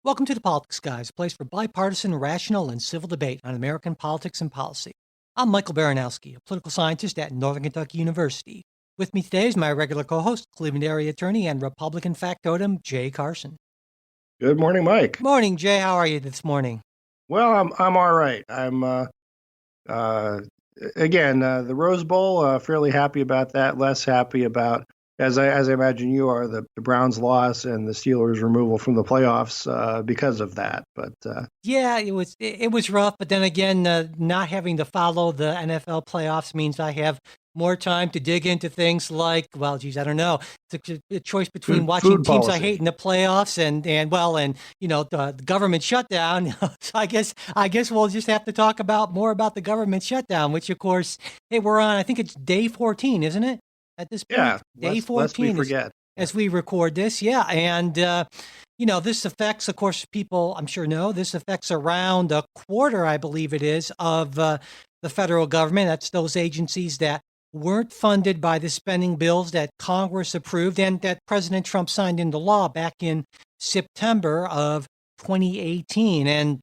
Welcome to the Politics Guys, a place for bipartisan, rational, and civil debate on American politics and policy. I'm Michael Baranowski, a political scientist at Northern Kentucky University. With me today is my regular co-host, Cleveland area attorney and Republican factotum, Jay Carson. Good morning, Mike. Morning, Jay. How are you this morning? Well, I'm all right. I'm uh the Rose Bowl. Fairly happy about that. Less happy about, as I imagine you are, the Browns' loss and the Steelers' removal from the playoffs because of that. But Yeah, it was rough, but then again, not having to follow the NFL playoffs means I have more time to dig into things like, well, geez, I don't know. It's a choice between watching food teams I policy. hate in the playoffs and the government shutdown. So I guess we'll just have to talk about more about the government shutdown, which of course, hey, we're on. I think it's day 14, isn't it? At this point, Yeah, day lest we 14 is forget. Yeah. as we record this. Yeah, and this affects, of course, people I'm sure know, this affects around a quarter, I believe it is, of the federal government. That's those agencies that weren't funded by the spending bills that Congress approved and that President Trump signed into law back in September of 2018. And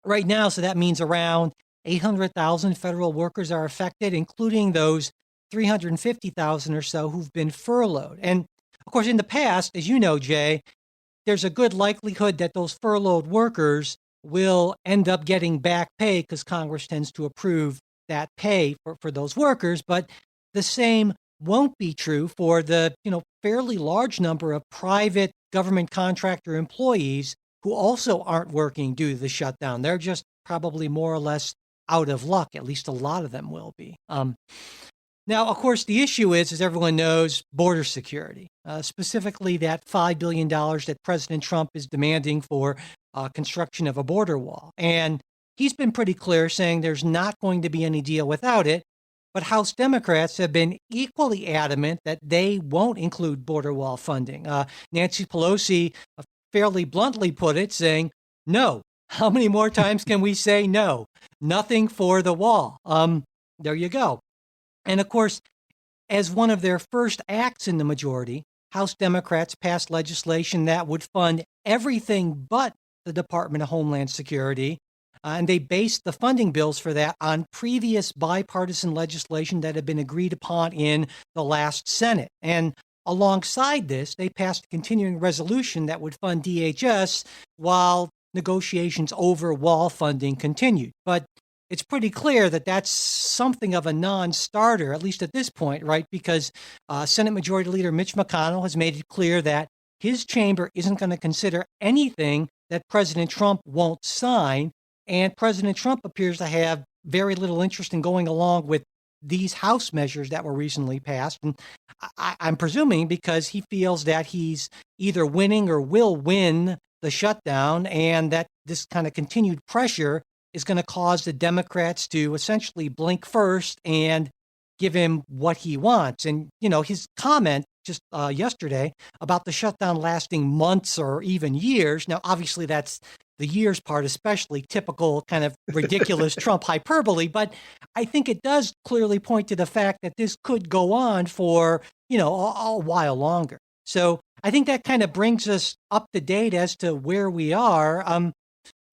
right now, so that means around 800,000 federal workers are affected, including those 350,000 or so who've been furloughed. And of course, in the past, as you know, Jay, there's a good likelihood that those furloughed workers will end up getting back pay because Congress tends to approve that pay for those workers. But the same won't be true for the fairly large number of private government contractor employees who also aren't working due to the shutdown. They're just probably more or less out of luck. At least a lot of them will be. Now, of course, the issue is, as everyone knows, border security, specifically that $5 billion that President Trump is demanding for construction of a border wall. And he's been pretty clear saying there's not going to be any deal without it. But House Democrats have been equally adamant that they won't include border wall funding. Nancy Pelosi fairly bluntly put it, saying, no. How many more times can we say no? Nothing for the wall. There you go. And of course, as one of their first acts in the majority, House Democrats passed legislation that would fund everything but the Department of Homeland Security. And they based the funding bills for that on previous bipartisan legislation that had been agreed upon in the last Senate. And alongside this, they passed a continuing resolution that would fund DHS while negotiations over wall funding continued. But it's pretty clear that that's something of a non-starter, at least at this point, right? Because Senate Majority Leader Mitch McConnell has made it clear that his chamber isn't going to consider anything that President Trump won't sign. And President Trump appears to have very little interest in going along with these House measures that were recently passed. And I'm presuming because he feels that he's either winning or will win the shutdown, and that this kind of continued pressure is going to cause the Democrats to essentially blink first and give him what he wants. And, his comment just yesterday about the shutdown lasting months or even years. Now, obviously, that's the years part, especially typical kind of ridiculous Trump hyperbole. But I think it does clearly point to the fact that this could go on for, a while longer. So I think that kind of brings us up to date as to where we are.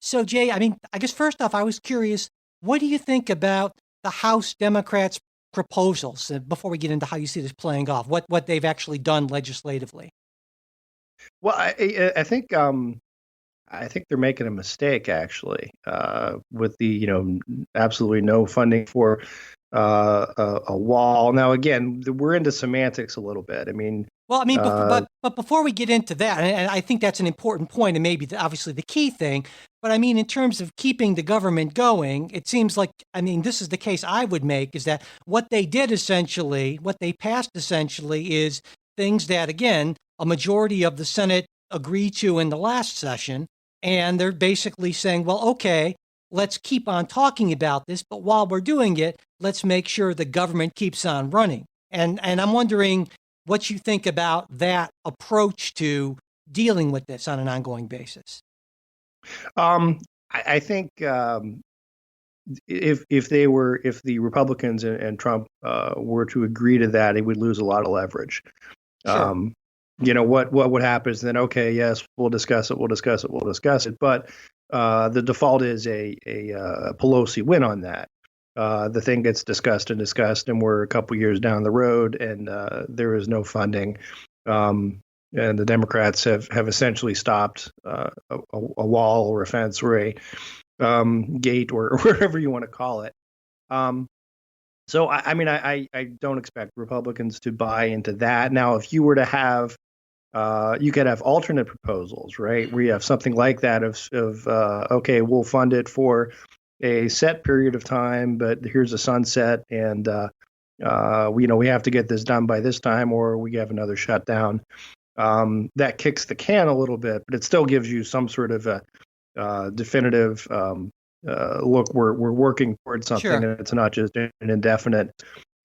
So, Jay, I guess first off, I was curious, what do you think about the House Democrats' proposals before we get into how you see this playing off, what they've actually done legislatively? Well, I think they're making a mistake actually with the absolutely no funding for a wall. Now again, we're into semantics a little bit. I mean, Well, uh, but before we get into that, and I think that's an important point, and maybe obviously the key thing. But in terms of keeping the government going, it seems like this is the case I would make is that what they did essentially, what they passed essentially, is things that again a majority of the Senate agreed to in the last session, and they're basically saying, well, okay, let's keep on talking about this, but while we're doing it, let's make sure the government keeps on running. And I'm wondering what you think about that approach to dealing with this on an ongoing basis. um, I think if the Republicans and Trump were to agree to that, it would lose a lot of leverage. Sure. Um, what would happen is then, okay, yes, we'll discuss it, we'll discuss it, we'll discuss it. But the default is a Pelosi win on that. The thing gets discussed and discussed, and we're a couple years down the road, and there is no funding. And the Democrats have essentially stopped a wall or a fence or a gate or whatever you want to call it. Um, so I don't expect Republicans to buy into that. Now, if you were to have you could have alternate proposals, right? Where you have something like that of okay, we'll fund it for a set period of time, but here's a sunset, and we have to get this done by this time, or we have another shutdown. That kicks the can a little bit, but it still gives you some sort of a definitive look. We're working towards something, Sure. and it's not just an indefinite.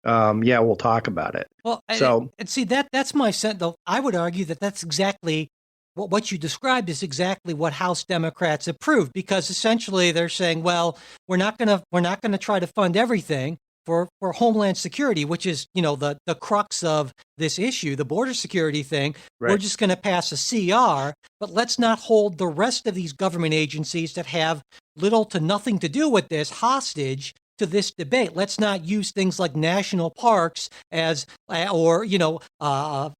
Yeah, we'll talk about it. Well, So and see that's my sense. Though I would argue that that's exactly what you described is exactly what House Democrats approved, because essentially they're saying, well, we're not gonna try to fund everything for Homeland Security, which is the crux of this issue, the border security thing. We're right. just going to pass a CR, but let's not hold the rest of these government agencies that have little to nothing to do with this hostage to this debate. Let's not use things like national parks as or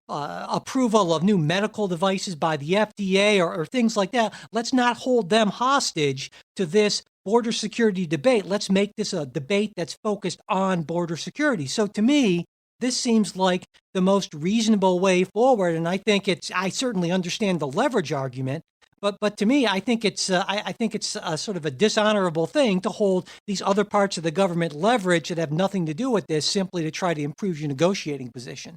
approval of new medical devices by the FDA or things like that. Let's not hold them hostage to this border security debate. Let's make this a debate that's focused on border security. So to me, this seems like the most reasonable way forward, and I certainly understand the leverage argument, but to me, I think it's a sort of a dishonorable thing to hold these other parts of the government leverage that have nothing to do with this simply to try to improve your negotiating position.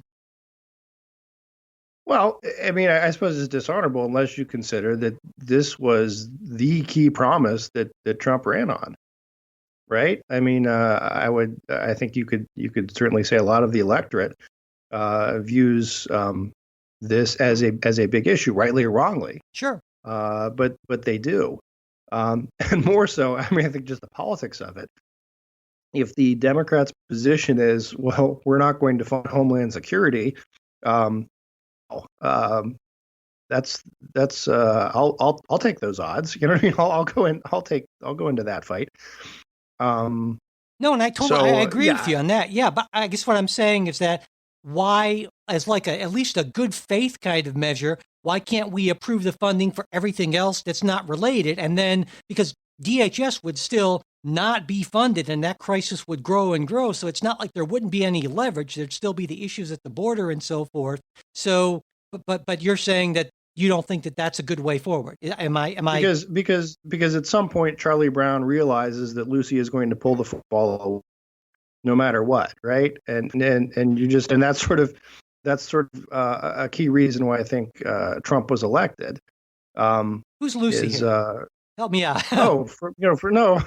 Well, I suppose it's dishonorable unless you consider that this was the key promise that Trump ran on, right? I think you could certainly say a lot of the electorate views this as a big issue, rightly or wrongly. Sure. But they do, and more so. I think just the politics of it. If the Democrats' position is, well, we're not going to fund Homeland Security, um, um, that's I'll take those odds. You know what I mean? I'll go into that fight. Um, No, and I agree with yeah, you on that. Yeah, but I guess what I'm saying is that why, as like at least a good faith kind of measure, why can't we approve the funding for everything else that's not related? And then because DHS would still not be funded and that crisis would grow and grow. So it's not like there wouldn't be any leverage. There'd still be the issues at the border and so forth. So, but you're saying that you don't think that that's a good way forward. Am I? because at some point Charlie Brown realizes that Lucy is going to pull the football no matter what, right? And you just and that's sort of a key reason why I think Trump was elected. Who's Lucy Is here? Help me out. oh for no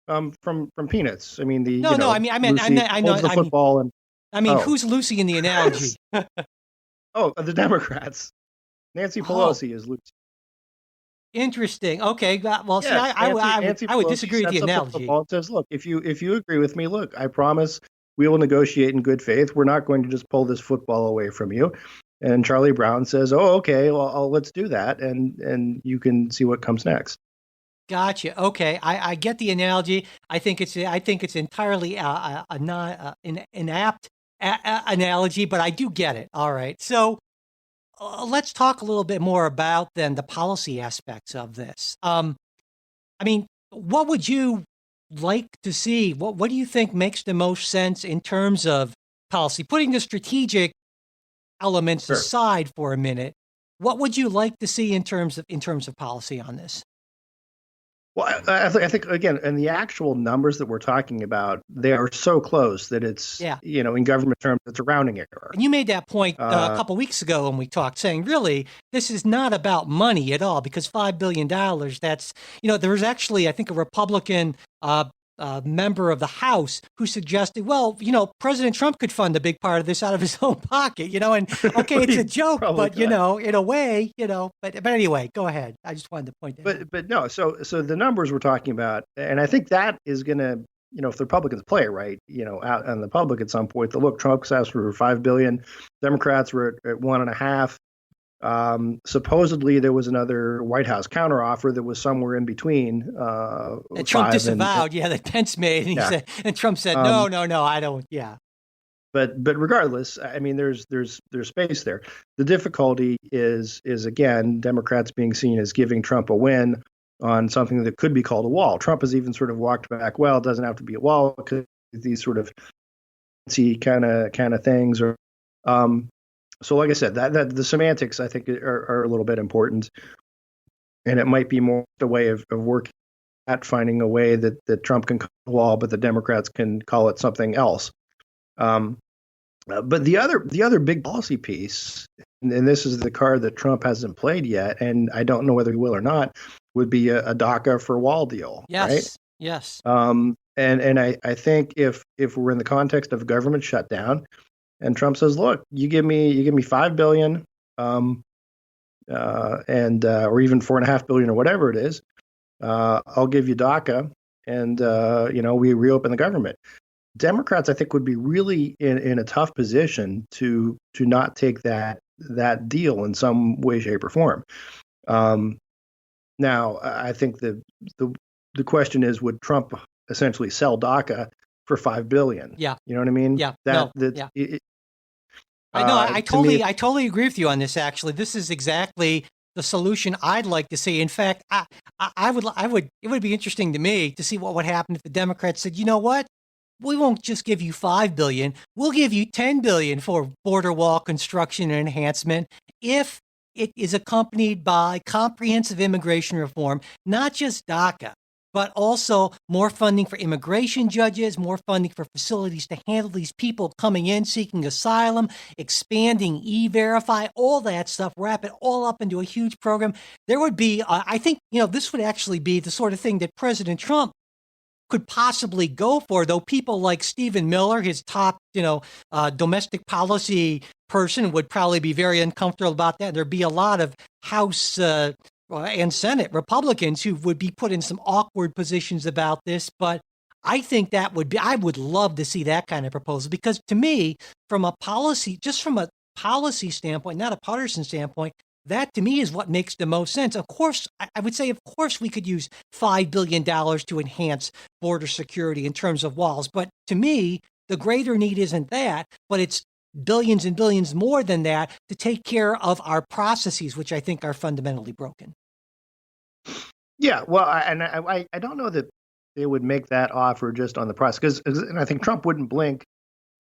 from Peanuts. I mean No, no. Lucy I know. holds the football and oh Who's Lucy in the analogy? oh the Democrats. Nancy Oh, Pelosi is Lucy. interesting. Okay. Well, see, Yes, Nancy I would Pelosi disagree with the sets up the analogy. football and says, "Look, if you agree with me, look, I promise we will negotiate in good faith. We're not going to just pull this football away from you." And Charlie Brown says, "Oh, okay, well, let's do that, and you can see what comes next." Gotcha. Okay, I get the analogy. I think it's entirely a non an apt analogy, but I do get it. All right. So let's talk a little bit more about then the policy aspects of this. What would you like to see? What do you think makes the most sense in terms of policy? Putting the strategic elements Sure. aside for a minute, what would you like to see in terms of policy on this? Well, I think again, and the actual numbers that we're talking about, they are so close that it's Yeah. in government terms, it's a rounding error. And you made that point a Uh, couple weeks ago when we talked, saying, really, this is not about money at all, because $5 billion, there was actually, I think, a Republican member of the House who suggested, well, President Trump could fund a big part of this out of his own pocket, and okay, it's a he joke, probably but, could. in a way, but anyway, go ahead. I just wanted to point that out. But no, so the numbers we're talking about, and I think that is going to, if the Republicans play it right, out on the public at some point, they'll look, Trump's asked for 5 billion, Democrats were at 1.5. Supposedly, there was another White House counteroffer that was somewhere in between That Trump five and disavowed, yeah, that Pence made, and he yeah. said, and Trump said, no, Um, no, no, I don't, yeah. but regardless, I mean, there's space there. The difficulty is again Democrats being seen as giving Trump a win on something that could be called a wall. Trump has even sort of walked back. Well, it doesn't have to be a wall because these sort of kind of things or so like I said, that the semantics I think are a little bit important, and it might be more a way of working at finding a way that Trump can call it a wall, but the Democrats can call it something else. Um, but the other big policy piece, and this is the card that Trump hasn't played yet, and I don't know whether he will or not, would be a DACA for wall deal, right? Yes, yes. And I think if we're in the context of government shutdown, and Trump says, "Look, you give me 5 billion, and or even 4.5 billion or whatever it is, I'll give you DACA, and we reopen the government." Democrats, I think, would be really in a tough position to not take that deal in some way, shape, or form. Um, Now, I think the question is, would Trump essentially sell DACA for 5 billion? Yeah. You know what I mean? Yeah. That No. that Yeah. it, I know. I to me, totally agree with you on this. Actually, this is exactly the solution I'd like to see. In fact, it would be interesting to me to see what would happen if the Democrats said, you know what, we won't just give you 5 billion, we'll give you 10 billion for border wall construction and enhancement if it is accompanied by comprehensive immigration reform, not just DACA, but also more funding for immigration judges, more funding for facilities to handle these people coming in seeking asylum, expanding E-Verify, all that stuff, wrap it all up into a huge program. There would be, I think, this would actually be the sort of thing that President Trump could possibly go for, though people like Stephen Miller, his top, domestic policy person, would probably be very uncomfortable about that. There'd be a lot of House and Senate Republicans who would be put in some awkward positions about this. But I think I would love to see that kind of proposal, because to me, from a policy standpoint, not a partisan standpoint, that to me is what makes the most sense. Of course, I would say, of course, we could use $5 billion to enhance border security in terms of walls. But to me, the greater need isn't that, but it's billions and billions more than that to take care of our processes, which I think are fundamentally broken. yeah. Well, I don't know that they would make that offer just on the process, because and I think Trump wouldn't blink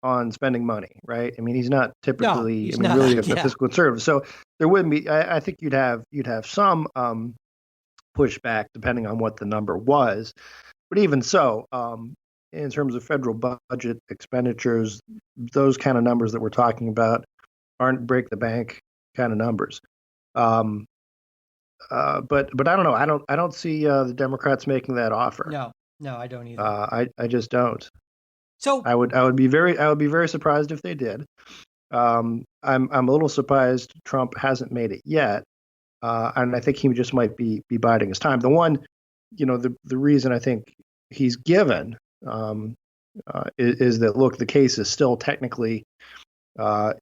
on spending money, right? I mean, he's not No, typically, he's I mean, not. really a Yeah, fiscal conservative. So there wouldn't be. I think you'd have some pushback depending on what the number was. But even so, in terms of federal budget expenditures, those kind of numbers that we're talking about aren't break the bank kind of numbers. Um, but I don't know. I don't see the Democrats making that offer. no, no, I don't either. I just don't. So I would be very surprised if they did. I'm a little surprised Trump hasn't made it yet, and I think he just might be biding his time. The reason I think he's given is that, look, the case is still technically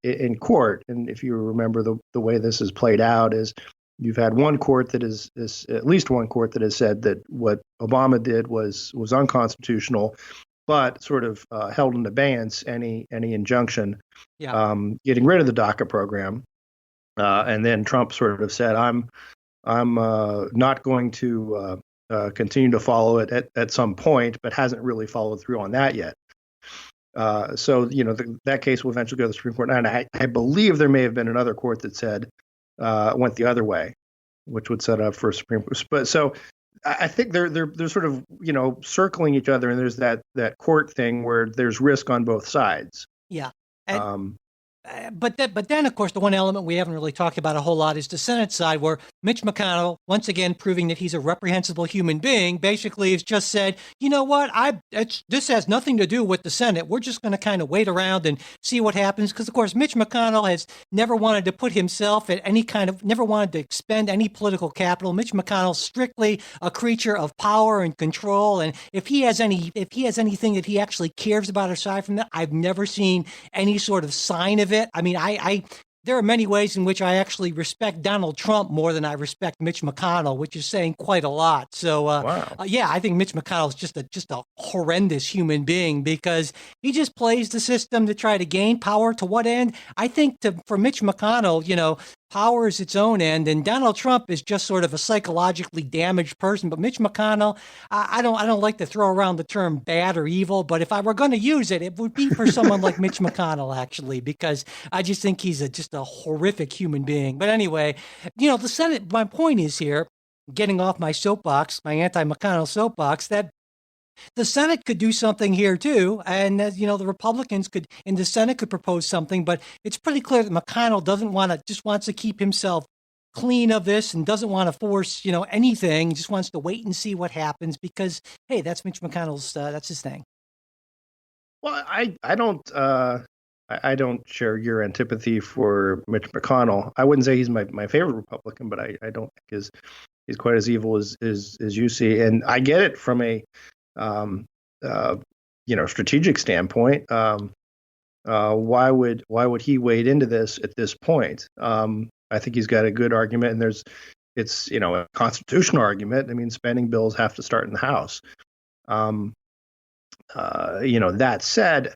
in court, and if you remember the way this has played out is you've had one court that is at least one court that has said that what Obama did was unconstitutional, but sort of held in abeyance any injunction yeah, getting rid of the DACA program. And then Trump sort of said, I'm not going to continue to follow it at some point, but hasn't really followed through on that yet. So that case will eventually go to the Supreme Court, and I believe there may have been another court that said went the other way, which would set up for a Supreme Court. But so I think they're sort of circling each other, and there's that court thing where there's risk on both sides. yeah. And Um, but then, of course, the one element we haven't really talked about a whole lot is the Senate side, where Mitch McConnell, once again proving that he's a reprehensible human being, basically has just said, you know what, this has nothing to do with the Senate. We're just going to kind of wait around and see what happens, because, of course, Mitch McConnell has never wanted to put himself at never wanted to expend any political capital. Mitch McConnell's strictly a creature of power and control, and if he has anything that he actually cares about aside from that, I've never seen any sort of sign of it. I mean, there are many ways in which I actually respect Donald Trump more than I respect Mitch McConnell, which is saying quite a lot. So, Wow. yeah, I think Mitch McConnell is just a horrendous human being because he just plays the system to try to gain power. To what end? I think for Mitch McConnell, power is its own end, and Donald Trump is just sort of a psychologically damaged person. But Mitch McConnell, I don't like to throw around the term bad or evil, but if I were going to use it, it would be for someone like Mitch McConnell, actually, because I just think he's just a horrific human being. But anyway, the Senate. My point is here, getting off my soapbox, my anti-McConnell soapbox, that the Senate could do something here too, and the Republicans could in the Senate could propose something. But it's pretty clear that McConnell just wants to keep himself clean of this and doesn't want to force anything. He just wants to wait and see what happens because hey, that's Mitch McConnell's that's his thing. Well, I don't share your antipathy for Mitch McConnell. I wouldn't say he's my favorite Republican, but I don't think he's quite as evil as you see. And I get it from a um, strategic standpoint. Why would he wade into this at this point? I think he's got a good argument, and it's a constitutional argument. I mean, spending bills have to start in the House. Um, that said,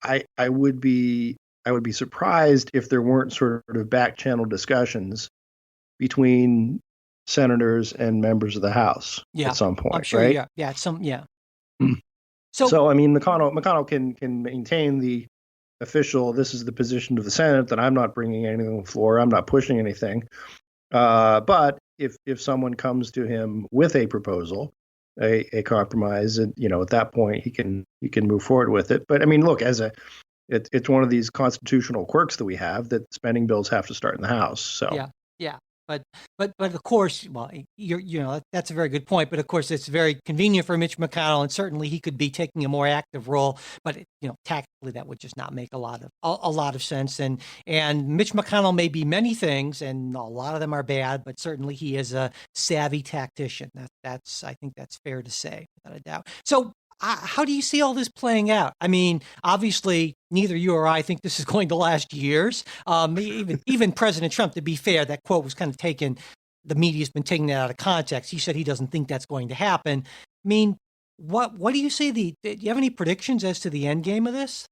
I would be surprised if there weren't sort of back channel discussions between senators and members of the House Yeah, at some I'm point, sure. right? Yeah. So So I mean, McConnell can maintain the official. This is the position of the Senate that I'm not bringing anything on the floor. I'm not pushing anything. But if someone comes to him with a proposal, a compromise, and at that point he can move forward with it. But I mean, look, it's one of these constitutional quirks that we have that spending bills have to start in the House. So yeah, yeah. But of course, well, that's a very good point. But of course, it's very convenient for Mitch McConnell, and certainly he could be taking a more active role. But tactically, that would just not make a lot of sense. And Mitch McConnell may be many things, and a lot of them are bad. But certainly, he is a savvy tactician. I think that's fair to say, without a doubt. So how do you see all this playing out? I mean, obviously, neither you or I think this is going to last years. Even President Trump, to be fair, that quote was kind of taken. The media's been taking that out of context. He said he doesn't think that's going to happen. I mean, what do you see? Do you have any predictions as to the end game of this?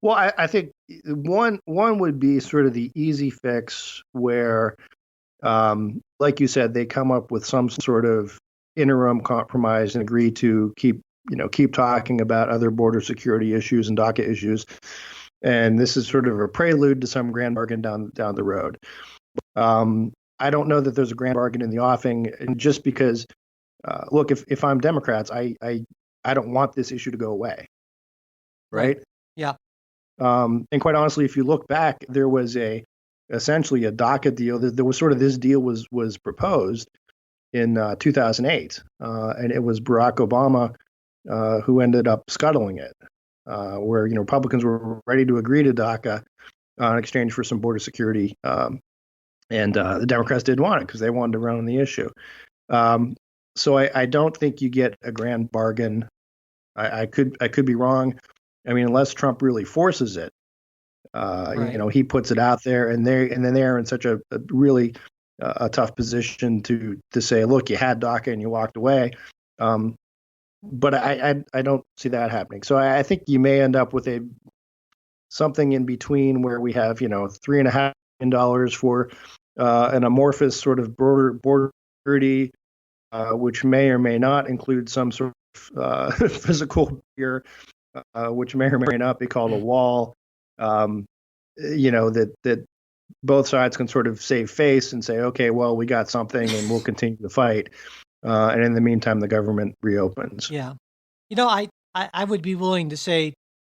well, I think one would be sort of the easy fix where, like you said, they come up with some sort of interim compromise and agree to keep talking about other border security issues and DACA issues. And this is sort of a prelude to some grand bargain down the road. I don't know that there's a grand bargain in the offing, and just because, look, if I'm Democrats, I don't want this issue to go away, right? Yeah. And quite honestly, if you look back, there was essentially a DACA deal. There was sort of this deal was proposed in 2008, and it was Barack Obama who ended up scuttling it, where Republicans were ready to agree to DACA in exchange for some border security, and the Democrats didn't want it because they wanted to run on the issue. So I don't think you get a grand bargain. I could be wrong. I mean, unless Trump really forces it, Right. he puts it out there, and then they're in such a really a tough position to say, look, you had DACA and you walked away. But I don't see that happening. So I think you may end up with something in between where we have $3.5 million for an amorphous sort of border security, which may or may not include some sort of physical barrier, which may or may not be called a wall. That both sides can sort of save face and say, okay, well, we got something and we'll continue to fight. And in the meantime, the government reopens. Yeah. I would be willing to say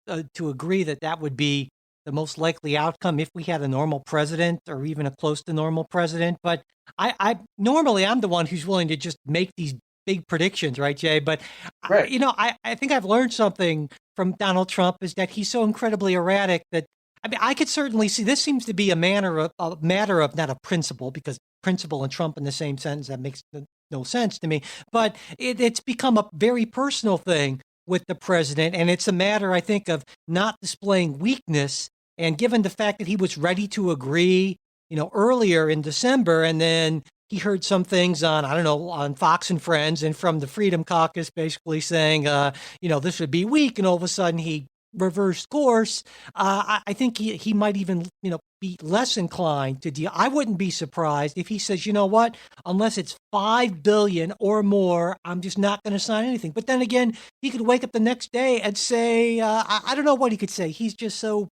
to agree that would be the most likely outcome if we had a normal president or even a close to normal president. But I normally I'm the one who's willing to just make these big predictions, right, Jay? But Right. I think I've learned something from Donald Trump is that he's so incredibly erratic that I mean I could certainly see this seems to be a matter of not a principle because principle and Trump in the same sentence that makes no sense to me. But it's become a very personal thing with the president, and it's a matter I think of not displaying weakness And given the fact that he was ready to agree, earlier in December, and then he heard some things on, I don't know, on Fox and Friends and from the Freedom Caucus basically saying, this would be weak. And all of a sudden he reversed course. I think he might even, be less inclined to deal. I wouldn't be surprised if he says, you know what, unless it's 5 billion or more, I'm just not going to sign anything. But then again, he could wake up the next day and say, I don't know what he could say. He's just so,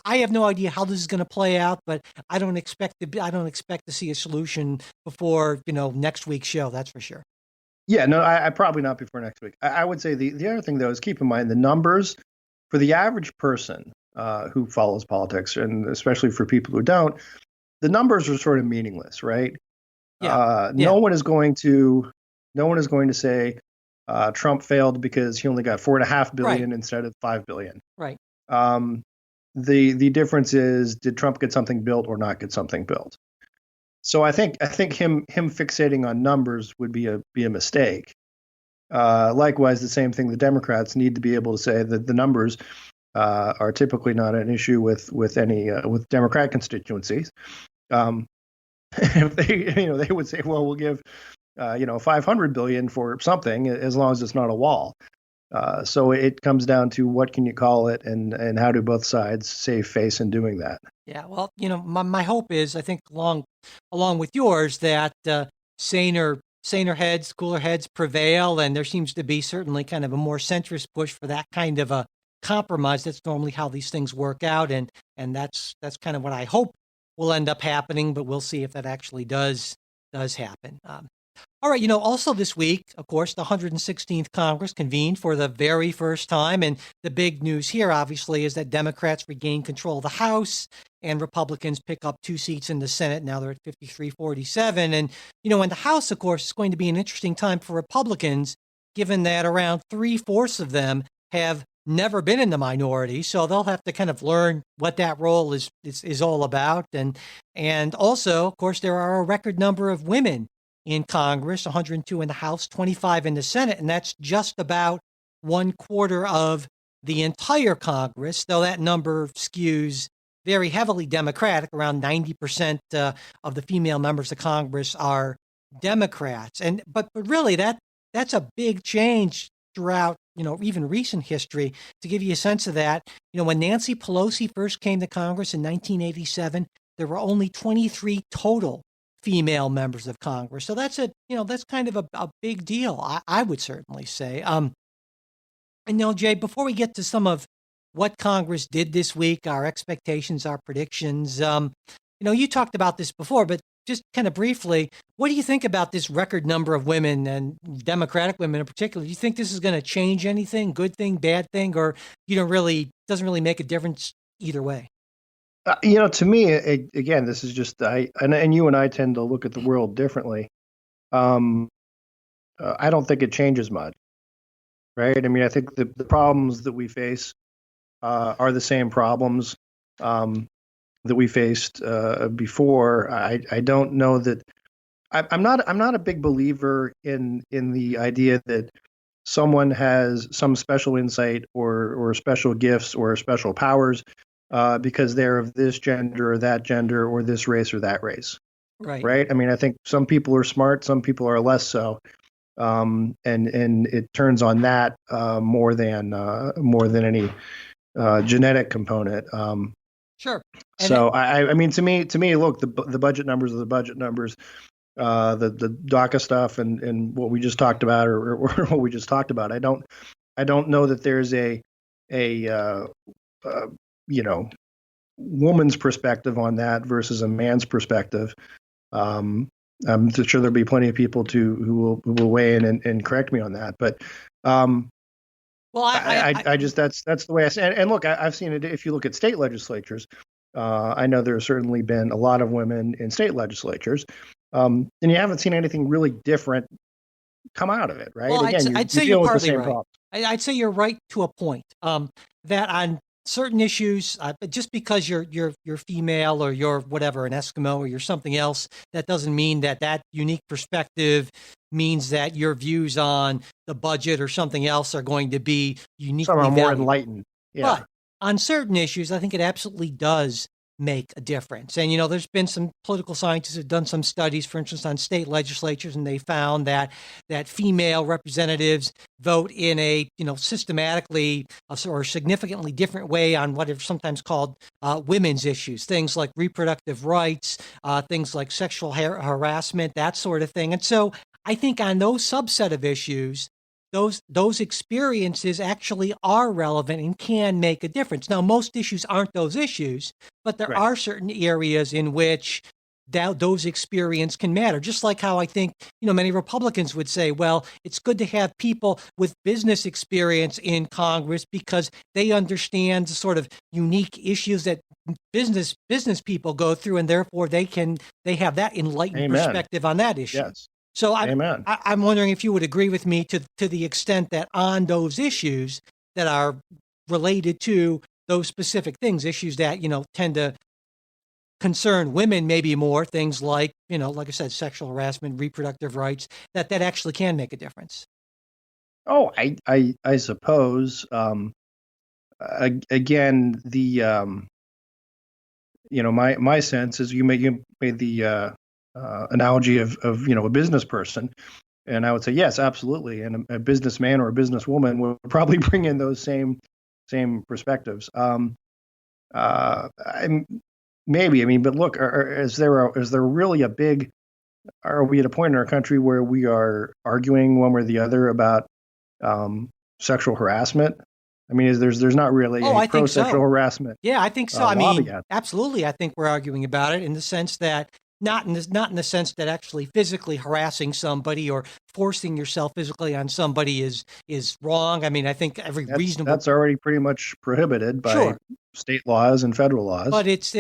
I have no idea how this is going to play out, but I don't expect to see a solution before, next week's show. That's for sure. Yeah, no, I probably not before next week. I would say the other thing though is keep in mind the numbers for the average person who follows politics, and especially for people who don't, the numbers are sort of meaningless, right? Yeah. No one is going to say Trump failed because he only got 4.5 billion instead of 5 billion. Right. The difference is, did Trump get something built or not get something built? So I think him fixating on numbers would be a mistake. Likewise, the same thing. The Democrats need to be able to say that the numbers are typically not an issue with Democrat constituencies. If they would say, well, we'll give 500 billion for something as long as it's not a wall. So it comes down to what can you call it, and how do both sides save face in doing that. Yeah, well, my hope is, I think along with yours, that saner heads, cooler heads prevail, and there seems to be certainly kind of a more centrist push for that kind of a compromise. That's normally how these things work out, and that's kind of what I hope will end up happening. But we'll see if that actually does happen. All right, also this week, of course, the 116th Congress convened for the very first time. And the big news here, obviously, is that Democrats regain control of the House and Republicans pick up 2 seats in the Senate. Now they're at 53-47. And, in the House, of course, it's going to be an interesting time for Republicans, given that around 3/4 of them have never been in the minority. So they'll have to kind of learn what that role is all about. And also, of course, there are a record number of women in Congress, 102 in the House, 25 in the Senate, and that's just about 1/4 of the entire Congress, though that number skews very heavily Democratic. Around 90% of the female members of Congress are Democrats. But really that's a big change throughout, even recent history. To give you a sense of that, when Nancy Pelosi first came to Congress in 1987, there were only 23 total female members of Congress. So that's that's kind of a big deal, I would certainly say. And Jay, before we get to some of what Congress did this week, our expectations, our predictions, you talked about this before, but just kind of briefly, what do you think about this record number of women, and Democratic women in particular? Do you think this is going to change anything, good thing, bad thing, or doesn't really make a difference either way? To me, again, this is just and you and I tend to look at the world differently. I don't think it changes much, right? I mean, I think the problems that we face are the same problems that we faced before. I don't know that I'm not a big believer in the idea that someone has some special insight or special gifts or special powers because they're of this gender or that gender or this race or that race. Right. I mean, I think some people are smart, some people are less so. And it turns on that more than any genetic component. Sure. So I mean, to me, look, the budget numbers are the budget numbers. The DACA stuff and what we just talked about, or what we just talked about. I don't know that there's a woman's perspective on that versus a man's perspective. I'm sure there'll be plenty of people who will weigh in and correct me on that. But well, I just that's the way I see it. And look, I've seen it. If you look at state legislatures, I know there have certainly been a lot of women in state legislatures, and you haven't seen anything really different come out of it, right? Well, Again, I'd say you're partly right. I'd say you're right to a point. That on certain issues, just because you're female or you're whatever, an Eskimo or you're something else, that doesn't mean that unique perspective means that your views on the budget or something else are going to be uniquely somehow more valuable. enlightened. Yeah. on certain issues, I think it absolutely does make a difference. And, there's been some political scientists who have done some studies, for instance, on state legislatures, and they found that female representatives vote in a, systematically or significantly different way on what are sometimes called women's issues, things like reproductive rights, things like sexual harassment, that sort of thing. And so I think on those subset of issues, those experiences actually are relevant and can make a difference. Now, most issues aren't those issues, but there Right. are certain areas in which those experiences can matter. Just like how I think, many Republicans would say, well, it's good to have people with business experience in Congress because they understand the sort of unique issues that business people go through, and therefore they have that enlightened Amen. perspective on that issue. Yes. So Amen. I'm wondering if you would agree with me to the extent that on those issues that are related to those specific things, issues that, tend to concern women maybe more, things like, like I said, sexual harassment, reproductive rights, that actually can make a difference. Oh, I suppose. Again, my sense is you made the analogy of a business person, and I would say yes, absolutely, and a businessman or a businesswoman would probably bring in those same perspectives. Maybe, but look, is there really a big? Are we at a point in our country where we are arguing one way or the other about sexual harassment? I mean, there's not really a pro-sexual harassment. Yeah, I think so. Absolutely. I think we're arguing about it in the sense that not in the sense that actually physically harassing somebody or forcing yourself physically on somebody is wrong. I mean, I think that's already pretty much prohibited by state laws and federal laws. But it's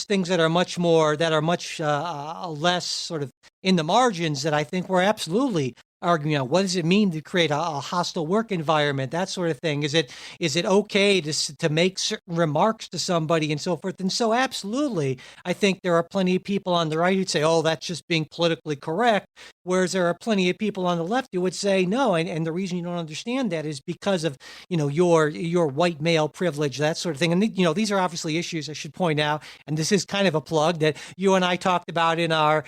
things that are much less sort of in the margins that I think we're absolutely arguing on. What does it mean to create a hostile work environment, that sort of thing? Is it okay to make certain remarks to somebody and so forth? And so absolutely, I think there are plenty of people on the right who'd say, oh, that's just being politically correct, whereas there are plenty of people on the left who would say no, and the reason you don't understand that is because of your white male privilege, that sort of thing. And these are obviously issues I should point out, and this is kind of a plug that you and I talked about in our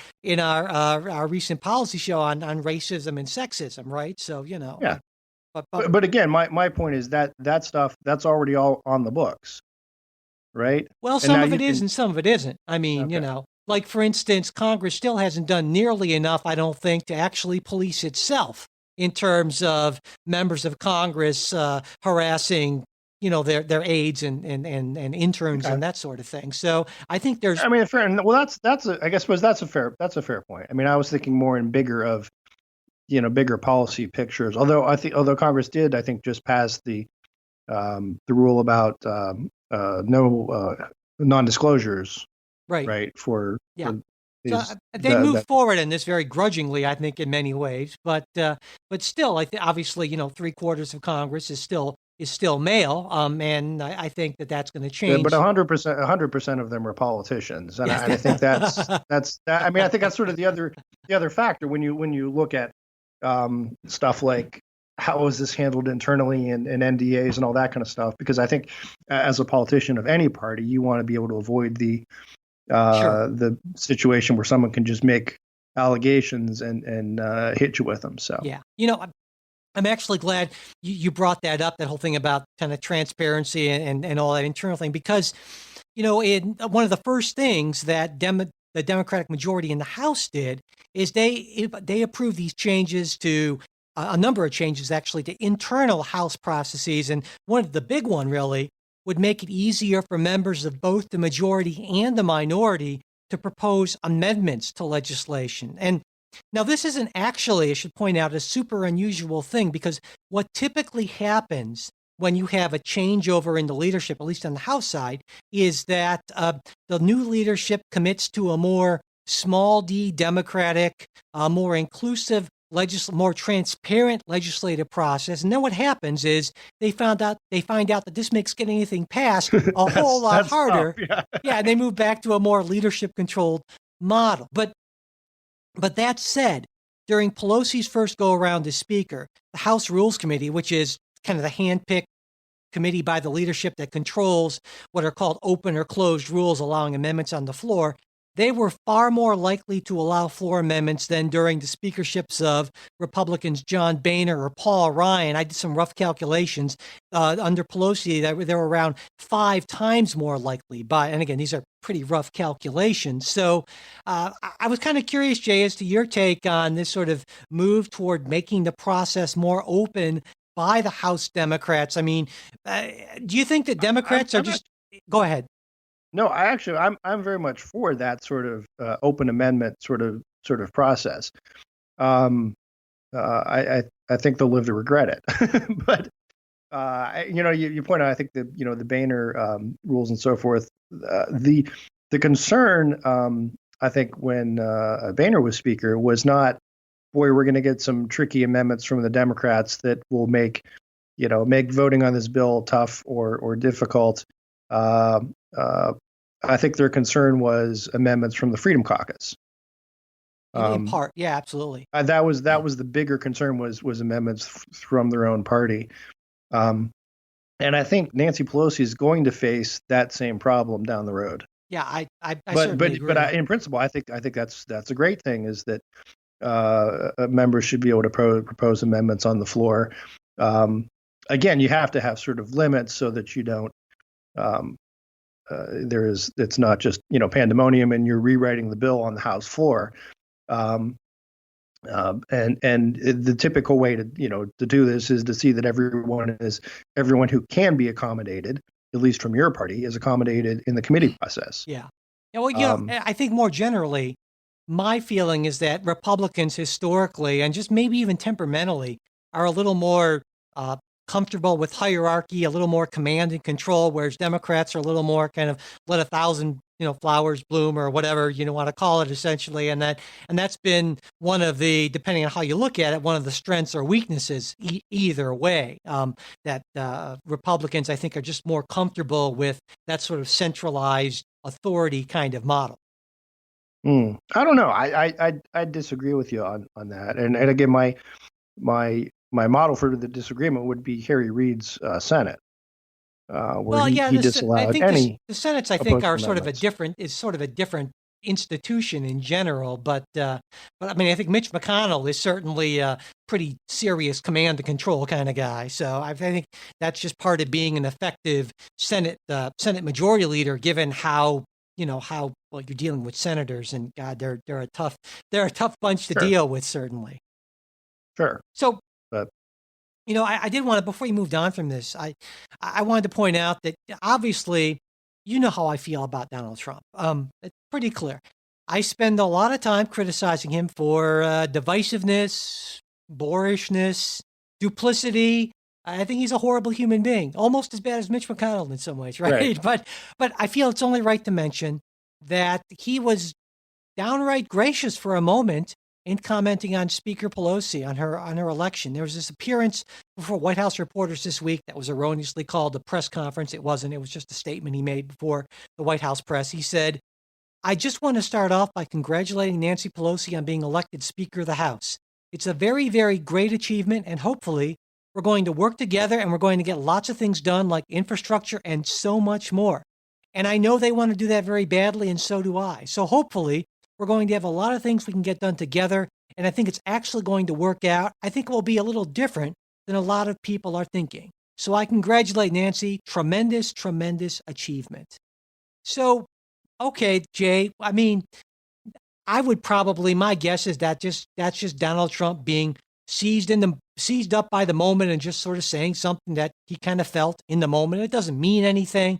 recent policy show on racism and sexism, right? So, yeah. But again, my point is that stuff that's already all on the books, right? Well, some of it is and some of it isn't. I mean, okay. Like for instance, Congress still hasn't done nearly enough, I don't think, to actually police itself in terms of members of Congress harassing their aides and interns and that sort of thing. So I think there's. I mean, fair. Well, that's a fair point. I mean, I was thinking more in bigger policy pictures. Although Congress did, I think, just pass the rule about no non-disclosures. Right. They moved forward in this very grudgingly, I think, in many ways. But still, obviously, 3/4 of Congress is still male, and I think that's going to change. But 100% of them are politicians, and I think that's. I mean, I think that's sort of the other factor when you look at stuff like how is this handled internally and NDAs and all that kind of stuff. Because I think as a politician of any party, you want to be able to avoid the situation where someone can just make allegations and hit you with them. So yeah, I'm actually glad you brought that up, that whole thing about kind of transparency and all that internal thing, because, in one of the first things that the Democratic majority in the House did is they approved these changes to a number of changes actually to internal House processes. And the big one really would make it easier for members of both the majority and the minority to propose amendments to legislation. And now, this isn't actually, I should point out, a super unusual thing, because what typically happens when you have a changeover in the leadership, at least on the House side, is that the new leadership commits to a more small d democratic, more inclusive, more transparent legislative process. And then what happens is they find out that this makes getting anything passed a whole lot harder. Yeah, and they move back to a more leadership-controlled model. But that said, during Pelosi's first go-around as Speaker, the House Rules Committee, which is kind of the hand-picked committee by the leadership that controls what are called open or closed rules allowing amendments on the floor, they were far more likely to allow floor amendments than during the speakerships of Republicans John Boehner or Paul Ryan. I did some rough calculations. Under Pelosi, they were around 5 times more likely by, and again, these are pretty rough calculations. So I was kind of curious, Jay, as to your take on this sort of move toward making the process more open by the House Democrats. I mean, do you think that Democrats are just... Go ahead. No, I'm very much for that sort of open amendment sort of process. I think they'll live to regret it. But you point out, I think the Boehner rules and so forth. The concern, I think, when Boehner was Speaker, was not, boy, we're going to get some tricky amendments from the Democrats that will make voting on this bill tough or difficult. I think their concern was amendments from the Freedom Caucus. In part, yeah, absolutely. That was the bigger concern was amendments from their own party. And I think Nancy Pelosi is going to face that same problem down the road. Yeah, I certainly agree. But in principle, I think that's a great thing, is that members should be able to propose amendments on the floor. Again, you have to have sort of limits so that you don't. It's not just pandemonium and you're rewriting the bill on the House floor. And the typical way to do this is to see that everyone who can be accommodated, at least from your party, is accommodated in the committee process. Yeah. Well, I think more generally, my feeling is that Republicans historically, and just maybe even temperamentally, are a little more comfortable with hierarchy, a little more command and control, whereas Democrats are a little more kind of let 1,000 flowers bloom, or whatever you want to call it, essentially. And that's been one of the, depending on how you look at it, one of the strengths or weaknesses either way. That Republicans, I think, are just more comfortable with that sort of centralized authority kind of model. I don't know. I disagree with you on that. And again, my model for the disagreement would be Harry Reid's Senate, where he disallowed any. The Senates, I think, are sort of a different institution in general. But I mean, I think Mitch McConnell is certainly a pretty serious command and control kind of guy. So I think that's just part of being an effective Senate majority leader, given how well you're dealing with senators, and God, they're a tough bunch to deal with, certainly. Sure. So, I did want to, before you moved on from this, I wanted to point out that obviously, how I feel about Donald Trump. It's pretty clear. I spend a lot of time criticizing him for divisiveness, boorishness, duplicity. I think he's a horrible human being, almost as bad as Mitch McConnell in some ways, right? But I feel it's only right to mention that he was downright gracious for a moment in commenting on Speaker Pelosi on her election. There was this appearance before White House reporters this week that was erroneously called a press conference. It wasn't. It was just a statement he made before the White House press. He said, "I just want to start off by congratulating Nancy Pelosi on being elected Speaker of the House. It's a very, very great achievement, and hopefully we're going to work together and we're going to get lots of things done, like infrastructure and so much more. And I know they want to do that very badly, and so do I. So hopefully we're going to have a lot of things we can get done together, and I think it's actually going to work out. I think it will be a little different than a lot of people are thinking. So I congratulate Nancy. Tremendous, tremendous achievement." So, okay, Jay, I mean, I would probably, my guess is that's just Donald Trump being seized up by the moment and just sort of saying something that he kind of felt in the moment. It doesn't mean anything.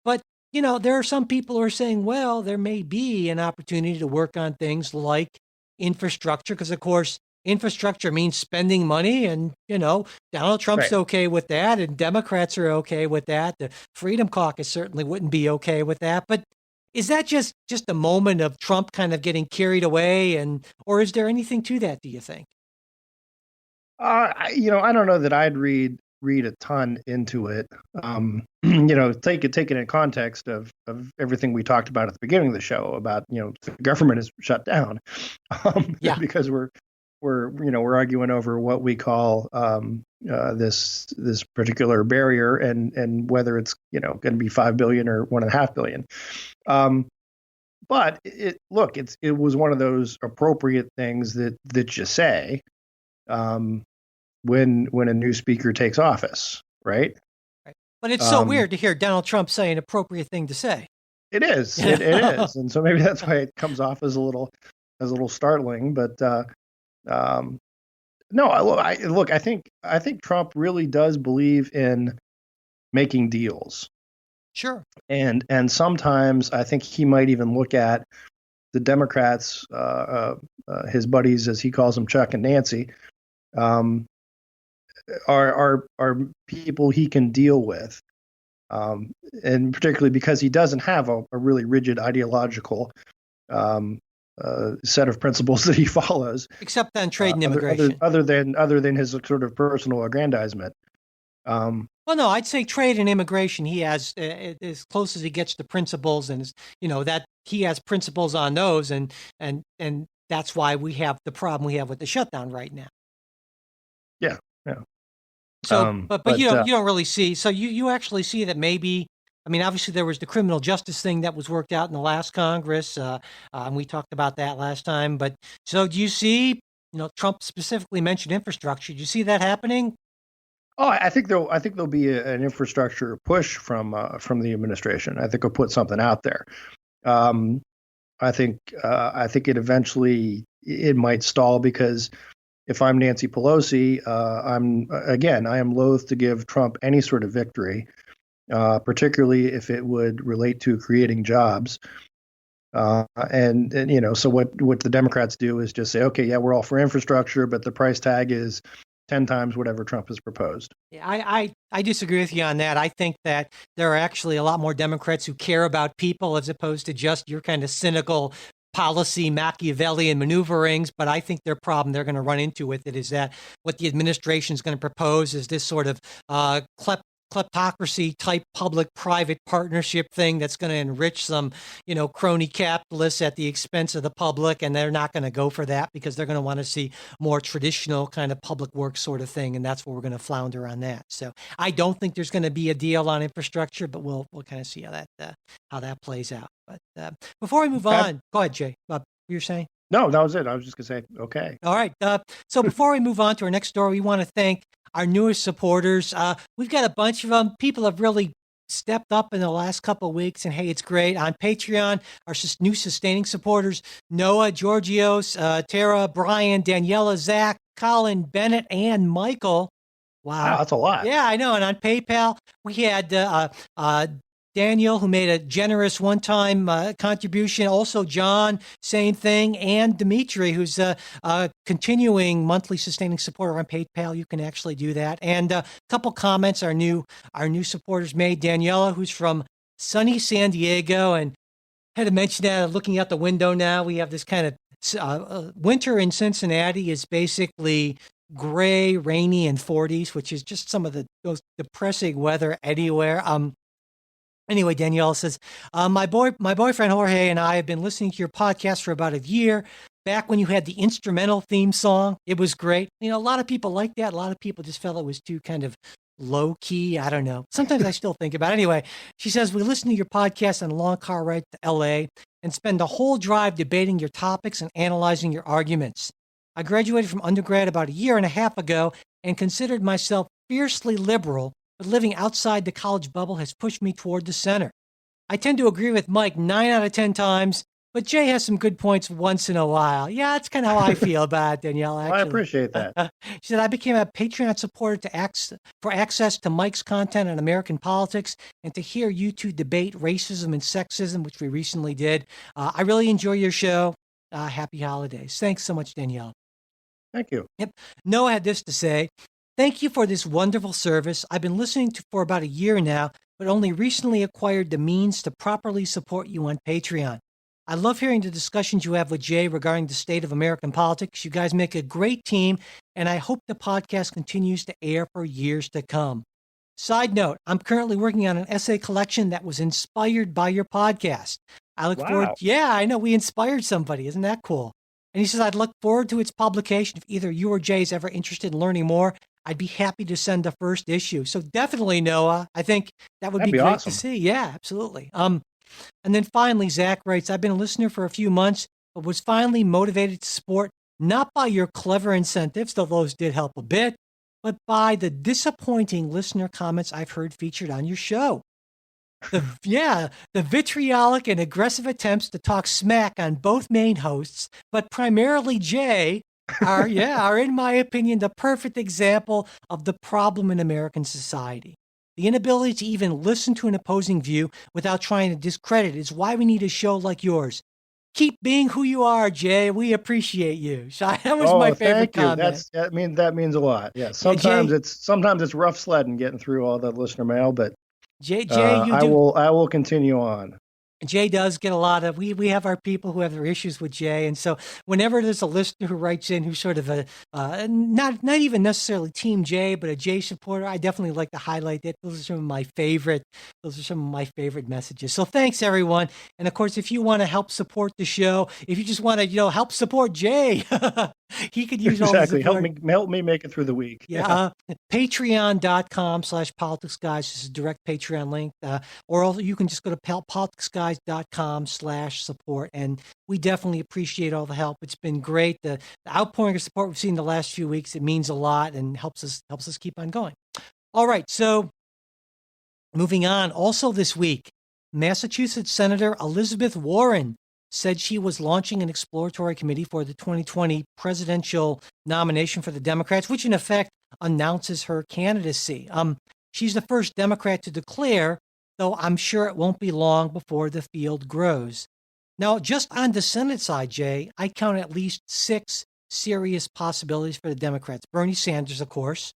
But, there are some people who are saying, well, there may be an opportunity to work on things like infrastructure, because, of course, infrastructure means spending money, and, Donald Trump's okay with that, and Democrats are okay with that. The Freedom Caucus certainly wouldn't be okay with that. But is that just a moment of Trump kind of getting carried away, or is there anything to that, do you think? I don't know that I'd read a ton into it. Take it in context of everything we talked about at the beginning of the show about, the government is shut down, because we're we're arguing over what we call this particular barrier and whether it's going to be 5 billion or 1.5 billion. But it was one of those appropriate things that you say when a new speaker takes office, right? Right. But it's so weird to hear Donald Trump say an appropriate thing to say. It is, it is, and so maybe that's why it comes off as a little startling. But no, I think Trump really does believe in making deals. Sure. And sometimes I think he might even look at the Democrats, his buddies, as he calls them, Chuck and Nancy, are people he can deal with, and particularly because he doesn't have a really rigid ideological set of principles that he follows, except on trade and immigration. Other than his sort of personal aggrandizement. Well, no, I'd say trade and immigration. He has as close as he gets to principles, and that he has principles on those, and that's why we have the problem we have with the shutdown right now. Yeah. So, but you don't really see. So you actually see that maybe. I mean, obviously there was the criminal justice thing that was worked out in the last Congress, and we talked about that last time. But so do you see? Trump specifically mentioned infrastructure. Do you see that happening? Oh, I think there'll be an infrastructure push from the administration. I think he'll put something out there. I think it might stall because if I'm Nancy Pelosi, I am loath to give Trump any sort of victory, particularly if it would relate to creating jobs. So what the Democrats do is just say, okay, yeah, we're all for infrastructure, but the price tag is 10 times whatever Trump has proposed. Yeah, I disagree with you on that. I think that there are actually a lot more Democrats who care about people as opposed to just your kind of cynical policy Machiavellian maneuverings. But I think their problem they're going to run into with it is that what the administration is going to propose is this sort of kleptocracy type public-private partnership thing that's going to enrich some, crony capitalists at the expense of the public. And they're not going to go for that because they're going to want to see more traditional kind of public work sort of thing. And that's where we're going to flounder on that. So I don't think there's going to be a deal on infrastructure, but we'll kind of see how that plays out. But before we move on, go ahead, Jay. What you were saying? No, that was it. I was just going to say, okay. All right. So before we move on to our next story, we want to thank our newest supporters. We've got a bunch of them. People have really stepped up in the last couple of weeks, and hey, it's great. On Patreon, our new sustaining supporters, Noah, Georgios, Tara, Brian, Daniela, Zach, Colin, Bennett, and Michael. Wow, that's a lot. Yeah, I know. And on PayPal, we had Daniel, who made a generous one-time contribution. Also, John, same thing. And Dimitri, who's a continuing monthly sustaining supporter on PayPal. You can actually do that. And a couple comments our new supporters made. Daniela, who's from sunny San Diego. And I had to mention that looking out the window now, we have this kind of winter in Cincinnati is basically gray, rainy, and 40s, which is just some of the most depressing weather anywhere. Anyway, Danielle says, my boyfriend Jorge and I have been listening to your podcast for about a year. Back when you had the instrumental theme song, it was great. A lot of people like that. A lot of people just felt it was too kind of low key. I don't know. Sometimes I still think about it. Anyway, she says, we listen to your podcast on a long car ride to LA and spend the whole drive debating your topics and analyzing your arguments. I graduated from undergrad about a year and a half ago and considered myself fiercely liberal, but living outside the college bubble has pushed me toward the center. I tend to agree with Mike 9 out of 10 times, but Jay has some good points once in a while. Yeah, that's kind of how I feel about it, Danielle, actually. Well, I appreciate that. She said, I became a Patreon supporter for access to Mike's content on American politics and to hear you two debate racism and sexism, which we recently did. I really enjoy your show. Happy holidays. Thanks so much, Danielle. Thank you. Yep. Noah had this to say. Thank you for this wonderful service. I've been listening for about a year now, but only recently acquired the means to properly support you on Patreon. I love hearing the discussions you have with Jay regarding the state of American politics. You guys make a great team, and I hope the podcast continues to air for years to come. Side note, I'm currently working on an essay collection that was inspired by your podcast. I look forward. Yeah, I know we inspired somebody. Isn't that cool? And he says, I'd look forward to its publication. If either you or Jay is ever interested in learning more, I'd be happy to send the first issue. So definitely, Noah, I think that would That'd be be great awesome. to see. Yeah, absolutely. And then finally, Zach writes, I've been a listener for a few months, but was finally motivated to support not by your clever incentives, though those did help a bit, but by the disappointing listener comments I've heard featured on your show. The vitriolic and aggressive attempts to talk smack on both main hosts, but primarily Jay, are in my opinion the perfect example of the problem in American society. The inability to even listen to an opposing view without trying to discredit is why we need a show like yours. Keep being who you are, Jay. We appreciate you. So that was my Oh, favorite thank you. comment. That means a lot. Yeah. Yeah, Jay, Sometimes it's rough sledding getting through all the listener mail, but Jay, you do. I will continue on. Jay does get a lot of we have our people who have their issues with Jay, and so whenever there's a listener who writes in who's sort of a not even necessarily Team Jay, but a Jay supporter, I definitely like to highlight that. Those are some of my favorite. Those are some of my favorite messages. So thanks everyone, and of course, if you want to help support the show, if you just want to help support Jay, he could use all the Exactly. support. Help me make it through the week. Yeah. Patreon.com/politics guys. This is a direct Patreon link. Or also you can just go to politicsguys.com/support. And we definitely appreciate all the help. It's been great. The outpouring of support we've seen the last few weeks, it means a lot and helps us keep on going. All right. So moving on. Also this week, Massachusetts Senator Elizabeth Warren said she was launching an exploratory committee for the 2020 presidential nomination for the Democrats, which in effect announces her candidacy. She's the first Democrat to declare, though I'm sure it won't be long before the field grows. Now, just on the Senate side, Jay, I count at least 6 serious possibilities for the Democrats. Bernie Sanders, of course,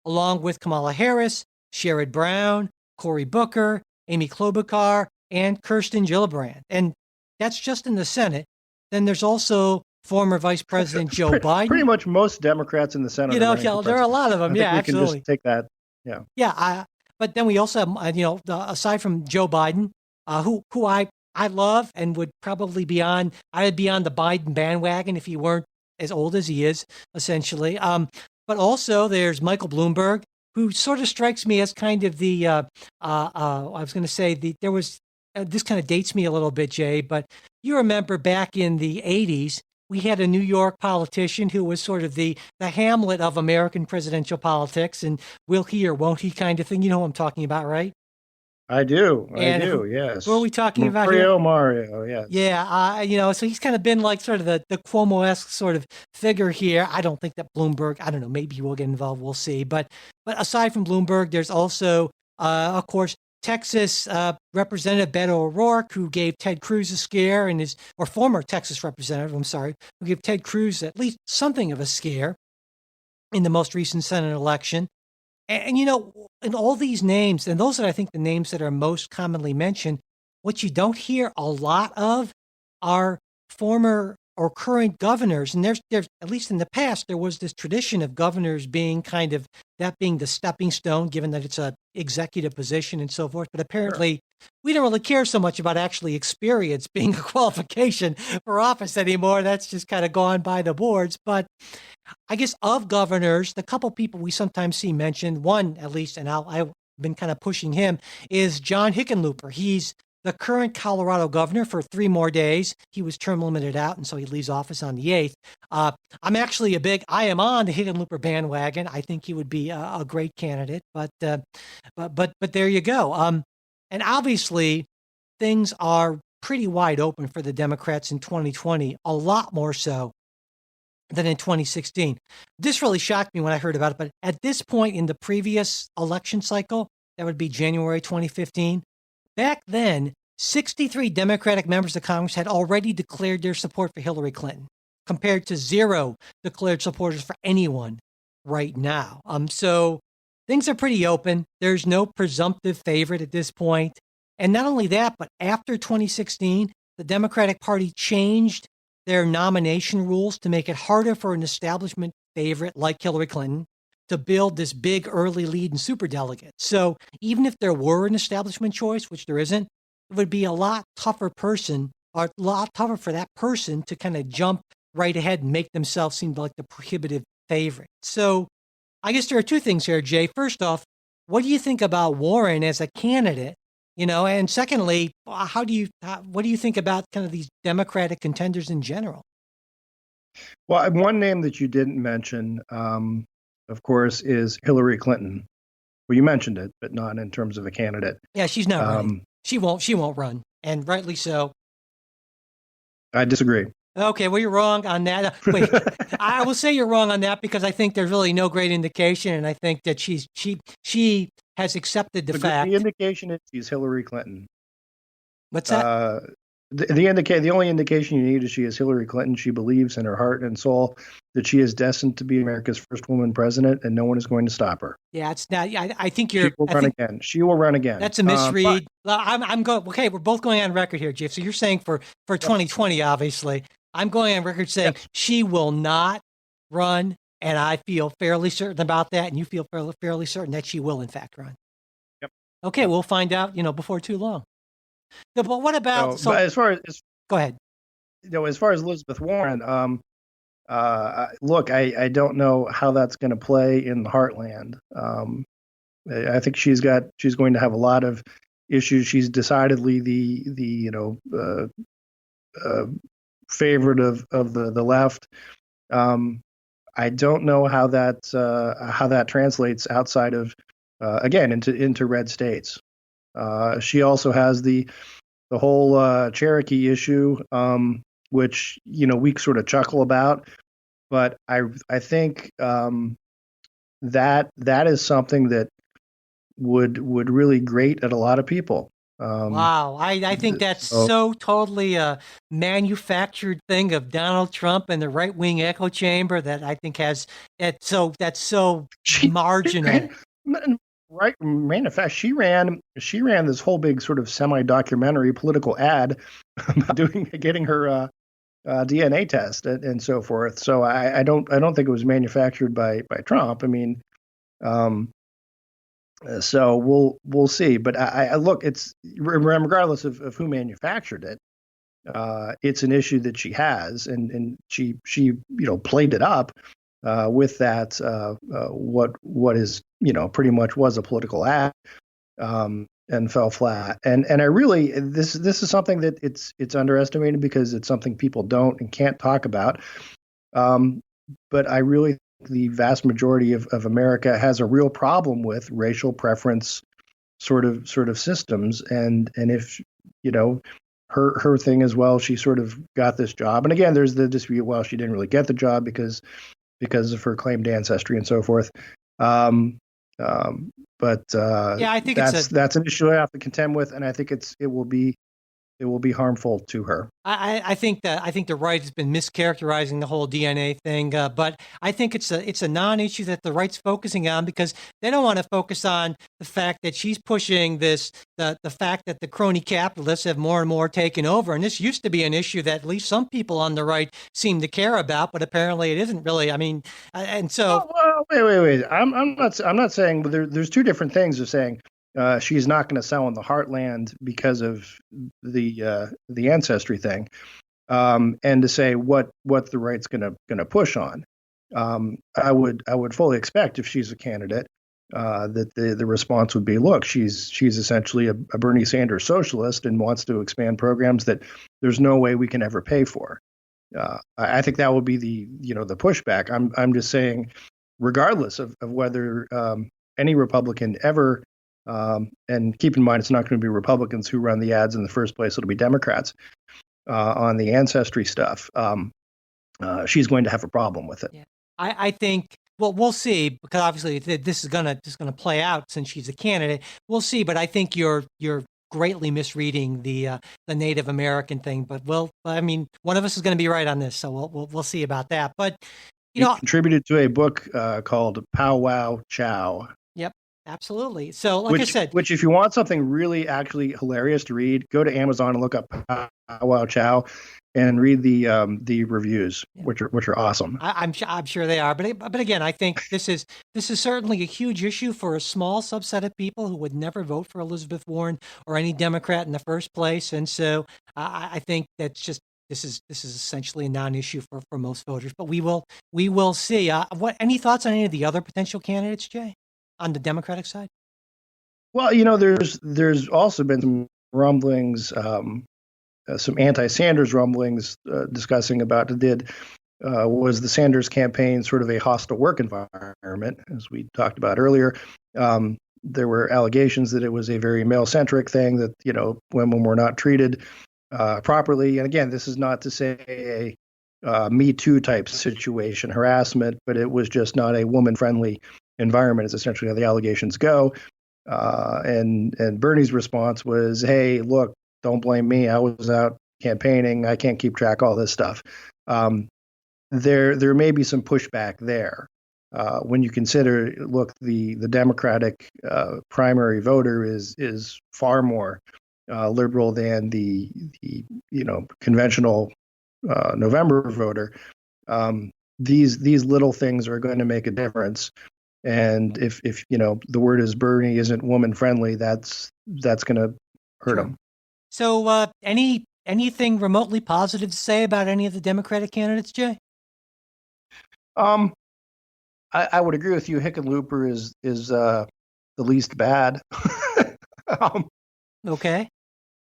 along with Kamala Harris, Sherrod Brown, Cory Booker, Amy Klobuchar, and Kirsten Gillibrand. And that's just in the Senate. Then there's also former Vice President Joe Biden. Pretty much most Democrats in the Senate. There are a lot of them. I think we can just take that. Yeah. Yeah. But then we also have, aside from Joe Biden, who I love and would probably be on. I'd be on the Biden bandwagon if he weren't as old as he is, essentially. But also there's Michael Bloomberg, who sort of strikes me as kind of the. I was going to say there was. This kind of dates me a little bit, Jay, but you remember back in the 80s, we had a New York politician who was sort of the Hamlet of American presidential politics, and will he or won't he kind of thing. You know what I'm talking about, right? I do. Yes. Who are we talking about here? Mario, yes. Yeah, so he's kind of been like sort of the Cuomo-esque sort of figure here. I don't think that Bloomberg, I don't know, maybe he will get involved. We'll see. But aside from Bloomberg, there's also, of course, Texas Representative Beto O'Rourke, who gave Ted Cruz a scare, or former Texas representative, who gave Ted Cruz at least something of a scare in the most recent Senate election. And in all these names, and those are, I think, the names that are most commonly mentioned, what you don't hear a lot of are former or current governors. And there's at least in the past, there was this tradition of governors being that being the stepping stone, given that it's a executive position and so forth. But apparently we don't really care so much about actually experience being a qualification for office anymore. That's just kind of gone by the boards. But I guess of governors, the couple people we sometimes see mentioned, one at least, and I've been kind of pushing him, is John Hickenlooper. He's the current Colorado governor for 3 more days. He was term limited out, and so he leaves office on the 8th. I am on the Hickenlooper bandwagon. I think he would be a great candidate, but there you go. And obviously, things are pretty wide open for the Democrats in 2020, a lot more so than in 2016. This really shocked me when I heard about it, but at this point in the previous election cycle, that would be January 2015, back then, 63 Democratic members of Congress had already declared their support for Hillary Clinton, compared to 0 declared supporters for anyone right now. So things are pretty open. There's no presumptive favorite at this point. And not only that, but after 2016, the Democratic Party changed their nomination rules to make it harder for an establishment favorite like Hillary Clinton to build this big early lead in superdelegates. So even if there were an establishment choice, which there isn't, it would be a lot tougher for that person to kind of jump right ahead and make themselves seem like the prohibitive favorite. So I guess there are two things here, Jay. First off, what do you think about Warren as a candidate? And secondly, what do you think about kind of these Democratic contenders in general? Well, one name that you didn't mention, of course, is Hillary Clinton. Well, you mentioned it, but not in terms of a candidate. Yeah, she's not running. She won't run, and rightly so. I disagree. Okay, well, you're wrong on that. Wait, I will say you're wrong on that because I think there's really no great indication, and I think that she has accepted the fact. The indication is she's Hillary Clinton. What's that? The only indication you need is she is Hillary Clinton. She believes in her heart and soul that she is destined to be America's first woman president, and no one is going to stop her. Yeah, it's not. I think you're. She will run again. She will run again. That's a misread. I'm going. Okay, we're both going on record here, Jeff. So you're saying for 2020, obviously, I'm going on record saying she will not run, and I feel fairly certain about that, and you feel fairly certain that she will, in fact, run. Yep. Okay, we'll find out. Before too long. But what about? But as far as go ahead. As far as Elizabeth Warren, look, I don't know how that's going to play in the heartland. I think she's going to have a lot of issues. She's decidedly the favorite of the left. I don't know how that translates outside of again into red states. She also has the whole Cherokee issue, which we sort of chuckle about, but I think that is something that would really grate at a lot of people. Wow, I think that's so totally a manufactured thing of Donald Trump and the right wing echo chamber that I think that's so marginal. Right, main effect. She ran this whole big sort of semi-documentary political ad about getting her DNA test and so forth. So I don't think it was manufactured by Trump. I mean, so we'll see. But I look, it's regardless of who manufactured it, it's an issue that she has, and she played it up with that what is pretty much was a political act, and fell flat. And I really this is something that it's underestimated because it's something people don't and can't talk about. But I really think the vast majority of America has a real problem with racial preference sort of systems, and if her thing as well, she sort of got this job. And again, there's the dispute, well, she didn't really get the job because of her claimed ancestry and so forth. But I think that's an issue I have to contend with, and I think it will be harmful to her. I think the right has been mischaracterizing the whole DNA thing, but I think it's a non-issue that the right's focusing on because they don't want to focus on the fact that she's pushing the fact that the crony capitalists have more and more taken over, and this used to be an issue that at least some people on the right seem to care about, but apparently it isn't really. I mean, and so wait. I'm not saying there's two different things of saying. She's not going to sell in the heartland because of the ancestry thing, and to say what the right's going to push on. I would fully expect if she's a candidate that the response would be, look, she's essentially a Bernie Sanders socialist and wants to expand programs that there's no way we can ever pay for. I think that would be the pushback. I'm just saying, regardless of whether any Republican ever. And keep in mind, it's not going to be Republicans who run the ads in the first place. It'll be Democrats on the ancestry stuff. She's going to have a problem with it. Yeah. I think. Well, we'll see because obviously this is gonna play out since she's a candidate. We'll see, but I think you're greatly misreading the Native American thing. But one of us is going to be right on this, so we'll see about that. But you contributed to a book called Pow Wow Chow. Yep. Absolutely. So, like I said, which if you want something really actually hilarious to read, go to Amazon and look up Pow Wow Chow and read the reviews, which are awesome. I'm sure they are. But again, I think this is certainly a huge issue for a small subset of people who would never vote for Elizabeth Warren or any Democrat in the first place. And so I think that's just this is essentially a non-issue for most voters. But we will see. What any thoughts on any of the other potential candidates, Jay, on the Democratic side? Well, there's also been some rumblings, some anti-Sanders rumblings discussing about did was the Sanders campaign sort of a hostile work environment, as we talked about earlier. There were allegations that it was a very male-centric thing, that women were not treated properly. And again, this is not to say a Me Too type situation, harassment, but it was just not a woman-friendly environment, is essentially how the allegations go. And Bernie's response was, "Hey, look, don't blame me. I was out campaigning. I can't keep track of all this stuff." There may be some pushback there when you consider, look, the Democratic primary voter is far more liberal than the conventional November voter. These little things are going to make a difference. And if the word is Bernie isn't woman friendly, that's going to hurt him. So, anything remotely positive to say about any of the Democratic candidates, Jay? I would agree with you. Hickenlooper is the least bad. Okay.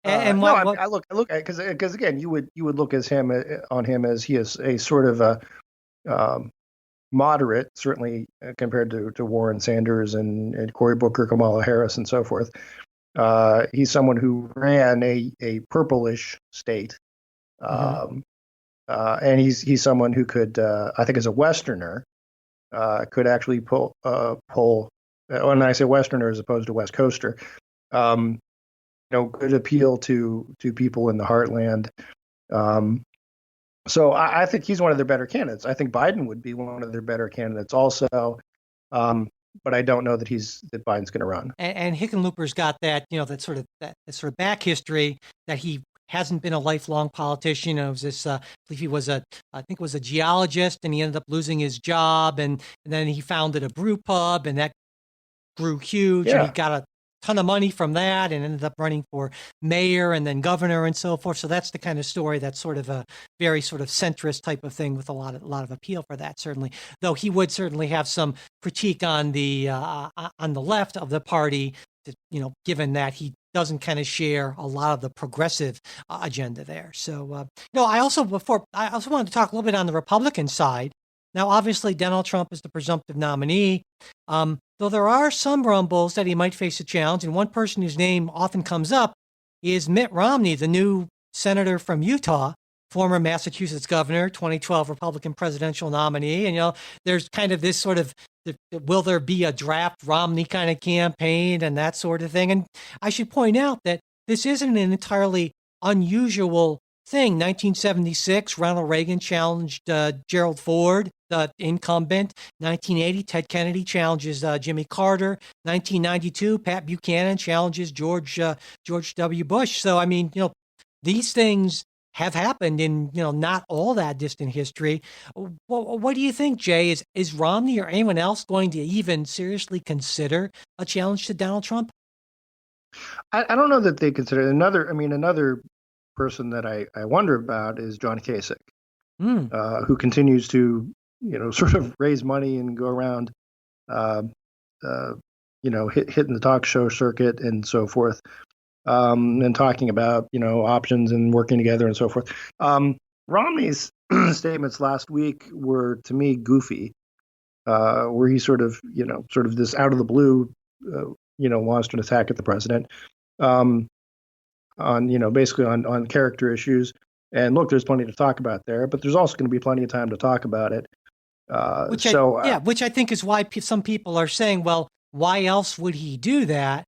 And no, what? I look because again, you would look as him on him as he is a sort of a moderate, certainly compared to Warren Sanders and Cory Booker, Kamala Harris, and so forth. He's someone who ran a purplish state, and he's someone who could, I think, as a Westerner, could actually pull. When I say Westerner as opposed to West Coaster, could appeal to people in the heartland. So I think he's one of their better candidates. I think Biden would be one of their better candidates also. But I don't know that Biden's going to run. And Hickenlooper's got that, that sort of back history that he hasn't been a lifelong politician. It was this, I believe he was I think was a geologist, and he ended up losing his job, and then he founded a brew pub, and that grew huge, and he got a ton of money from that, and ended up running for mayor and then governor and so forth. So that's the kind of story that's sort of a very sort of centrist type of thing with a lot of appeal for that, certainly. Though he would certainly have some critique on the left of the party, given that he doesn't kind of share a lot of the progressive agenda there. So, I also wanted to talk a little bit on the Republican side. Now, obviously, Donald Trump is the presumptive nominee, though there are some rumbles that he might face a challenge. And one person whose name often comes up is Mitt Romney, the new senator from Utah, former Massachusetts governor, 2012 Republican presidential nominee. And, there's kind of this sort of, will there be a draft Romney kind of campaign and that sort of thing? And I should point out that this isn't an entirely unusual thing. 1976, Ronald Reagan challenged Gerald Ford, the incumbent. 1980, Ted Kennedy challenges Jimmy Carter. 1992, Pat Buchanan challenges George W. Bush. So, I mean, these things have happened in, not all that distant history. What do you think, Jay? Is Romney or anyone else going to even seriously consider a challenge to Donald Trump? I don't know that they consider another person that I wonder about is John Kasich, who continues to, sort of raise money and go around, hitting the talk show circuit and so forth, and talking about, options and working together and so forth. Romney's statements last week were, to me, goofy, where he sort of this out of the blue, launched an attack at the president. On basically on character issues. And look, there's plenty to talk about there, but there's also going to be plenty of time to talk about it. Which I think is why some people are saying, well, why else would he do that?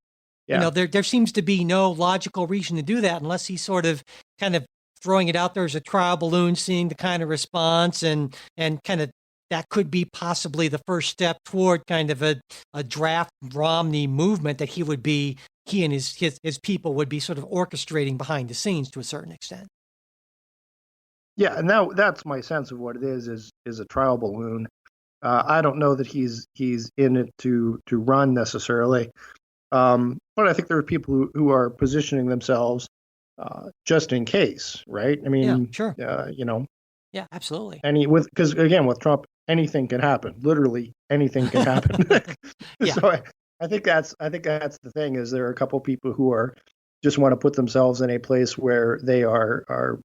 Yeah. There seems to be no logical reason to do that unless he's sort of kind of throwing it out there as a trial balloon, seeing the kind of response, and kind of that could be possibly the first step toward kind of a draft Romney movement that he and his people would be sort of orchestrating behind the scenes to a certain extent. Yeah, and that's my sense of what it is a trial balloon. I don't know that he's in it to run necessarily, but I think there are people who are positioning themselves just in case, right? I Yeah, mean, sure. you know, Yeah, absolutely. because again, with Trump, anything can happen. Literally anything can happen. Yeah, So I think that's the thing is there are a couple people who are just want to put themselves in a place where they are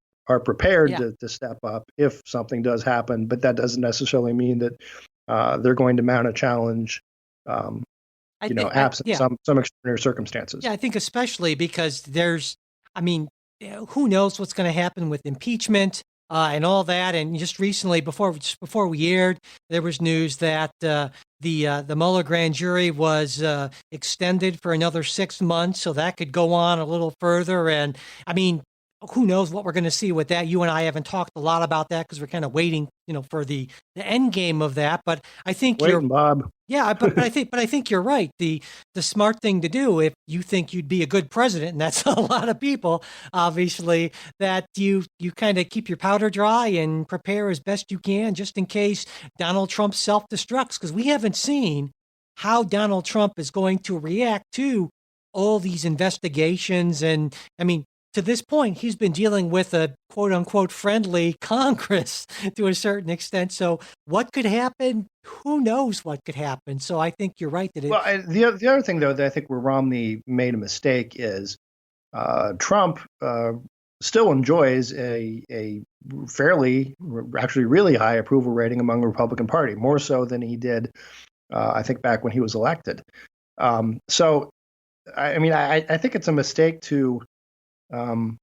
prepared yeah. to step up if something does happen, but that doesn't necessarily mean that they're going to mount a challenge, um, absent Yeah, some extraordinary circumstances. yeah. I think especially because I mean, who knows what's going to happen with impeachment and all that. And just recently, just before we aired, there was news that the Mueller grand jury was extended for another 6 months, so that could go on a little further. And I mean, who knows what we're going to see with that? You and I haven't talked a lot about that because we're kind of waiting, for the end game of that. But I think you're Waiting, Bob. yeah, but I think you're right. The smart thing to do if you think you'd be a good president, and that's a lot of people, obviously, that you kind of keep your powder dry and prepare as best you can just in case Donald Trump self-destructs, because we haven't seen how Donald Trump is going to react to all these investigations. And I mean, to this point, he's been dealing with a quote unquote friendly Congress to a certain extent. So what could happen? Who knows what could happen? So I think you're right that it. Well, the other thing though that I think where Romney made a mistake is Trump still enjoys a fairly, actually really high approval rating among the Republican Party, more so than he did, I think, back when he was elected. So, I mean, I think it's a mistake to, um,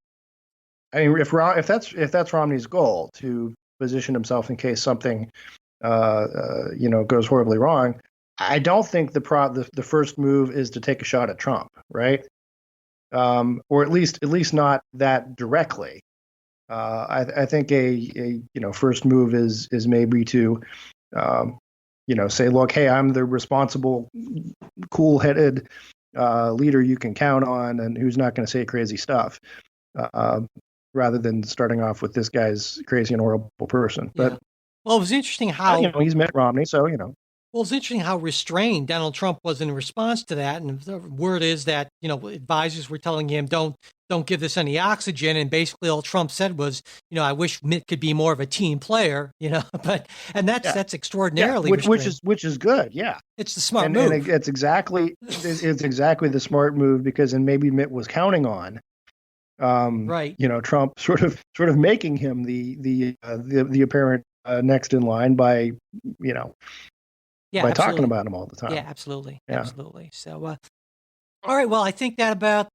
I mean, if that's Romney's goal to position himself in case something, goes horribly wrong. I don't think the first move is to take a shot at Trump, right? Or at least not that directly. I think a first move is maybe to say, look, hey, I'm the responsible, cool-headed leader you can count on, and who's not going to say crazy stuff, uh, rather than starting off with this guy's crazy and horrible person. Yeah. But Well, it was interesting how he's Mitt Romney, so Well, it's interesting how restrained Donald Trump was in response to that. And the word is that, advisors were telling him, don't give this any oxygen. And basically all Trump said was, I wish Mitt could be more of a team player, and yeah, that's extraordinarily restrained. which is good, yeah. It's the smart And move. it's exactly the smart move because and maybe Mitt was counting on Right. Trump sort of making him the apparent next in line by Yeah, talking absolutely. about him all the Yeah, time. absolutely. Yeah. Absolutely. So, all right. Well, I think that about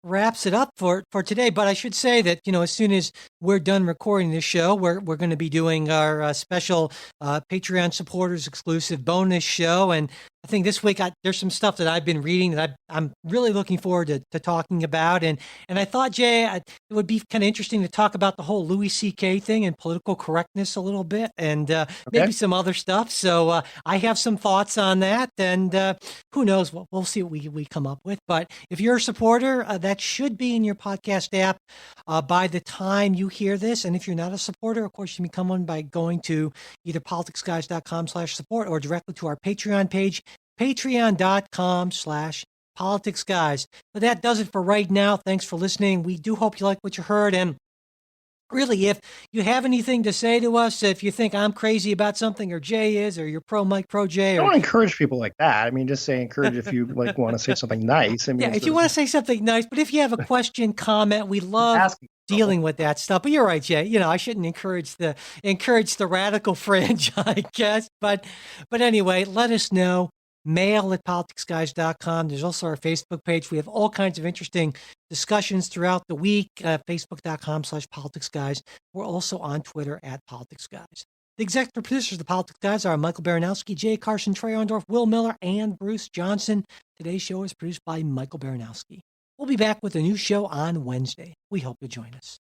wraps it up for today. But I should say that as soon as we're done recording this show, we're going to be doing our special Patreon supporters exclusive bonus show. And I think this week there's some stuff that I've been reading that I'm really looking forward to talking about. And I thought, Jay, it would be kind of interesting to talk about the whole Louis C.K. thing and political correctness a little bit, and Okay. maybe some other stuff. So I have some thoughts on that, and who knows? We'll see what we come up with. But if you're a supporter, that should be in your podcast app by the time you hear this. And if you're not a supporter, of course, you can become one by going to either politicsguys.com/support or directly to our Patreon page, patreon.com/politicsguys. But that does it for right now. Thanks for listening. We do hope you like what you heard. And really, if you have anything to say to us, if you think I'm crazy about something or Jay is, or you're pro Mike, pro Jay, Don't or encourage people like that. I mean, just say encourage if you want to say something nice. I mean, yeah, if you want to say something nice, but if you have a question, comment, we love asking dealing with that stuff. But you're right, Jay. I shouldn't encourage the radical fringe, I guess. But anyway, let us know. Mail@politicsguys.com. There's also our Facebook page. We have all kinds of interesting discussions throughout the week. Facebook.com/politicsguys. We're also on Twitter @politicsguys. The executive producers of the Politics Guys are Michael Baranowski, Jay Carson, Trey Orndorff, Will Miller, and Bruce Johnson. Today's show is produced by Michael Baranowski. We'll be back with a new show on Wednesday. We hope you'll join us.